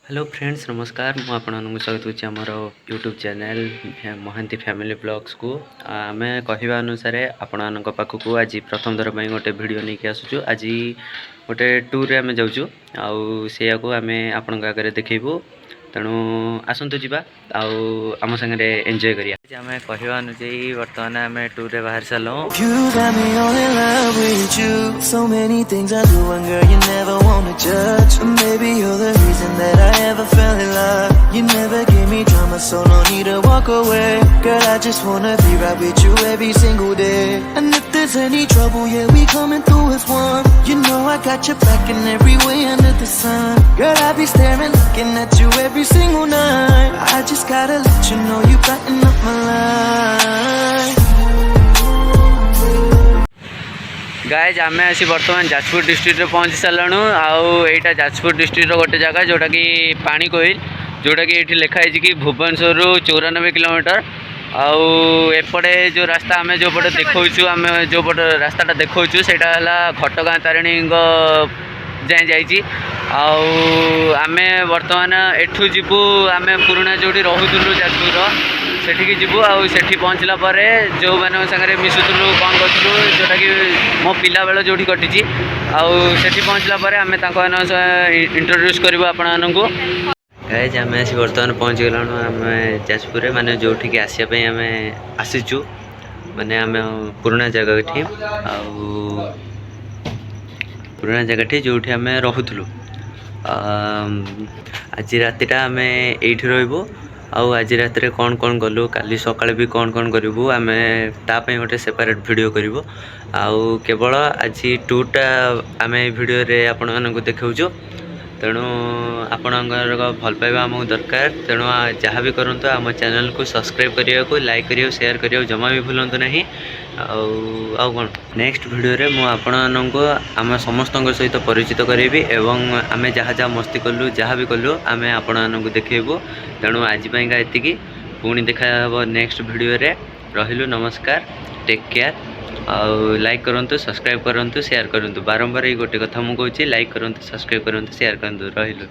Hello friends नमस्कार मु आपन स्वागत होची हमर YouTube channel Mahanty family blogs को आम कहवा अनुसार आपण पाखक आज प्रथम थर पर गोटे वीडियो नहीं कि आसुचु आज गोटे टूर रे आम जाऊँ आउ को आम आपण आगे देखू तेणु आसतु जा आम सागर एंजॉय करिया आम कहवा अनुसार बर्तमान आम टूर रे बाहर सारू Maybe you're the reason that I ever fell in love. You never gave me drama, so no need to walk away. Girl, I just wanna be right with you every single day. And if there's any trouble, yeah, we coming through as one. You know I got your back in every way under the sun. Girl, I be staring, looking at you every single night. I just gotta let you know you brighten up my life. Guys आम आसी बर्तमान Jajpur district में पहुँची सारूँ आईटा Jajpur district गोटे जगह जोटा कि पानी कोइल जोटा कि ये लिखाई कि भुवनेश्वर 94 किलोमीटर आउपटे जो रास्ता आम जो पटे देखु आम जो पट रास्ता देखु से घटगाँ तारिणी जाए जाइए आम बर्तमान एठू जीवु आम पुराणा जो रोलु जाजपुर सेठी जीवु आठी पहुँचला जो मान सागर मिशुलु कौन करूँ जोटा कि मो पिला बेल जो कटी आठी पहुँचला आम इंट्रोड्यूस करूँ आपण को गाइज आम आसी बर्तमान पहुँच गलु आम जाजपुर माने जो आसापी आम आसीचु माने आम पुराणा जगह पुराणा जगह जो आम रोलु आज रातिटा आम एठी रहिबु आज रात कौन कौन कलु काली सकाଳେ भी कौन कौन करूँ आम तापाई गोटे सेपरेट वीडियो करूँ आउ केवल आज टूरटा आम वीडियो रे आपण मानक देखाऊँ तेणु आपणकर भल पाइबा आमको दरकार तेणु जहाँ भी करूँ आम चैनल को सब्सक्राइब करने को लाइक करियो शेयर करियो जमा भी भूलु ना आउ कौन नेक्स्ट वीडियो रे मु आपको आम समस्त सहित परिचित करी एवं आम जहाँ जहाँ मस्ती कलु जहाँ भी कलु आम आपको देखू तेणु आज एति पुणी देखा नेक्स्ट वीडियो रे रहिलु नमस्कार टेक केयर लाइक करंतु सब्सक्राइब करंतु शेयर करंतु बारंबार ये गोटे कथा मु कहूँ लाइक करंतु सब्सक्राइब करंतु शेयर करंतु रहिलु।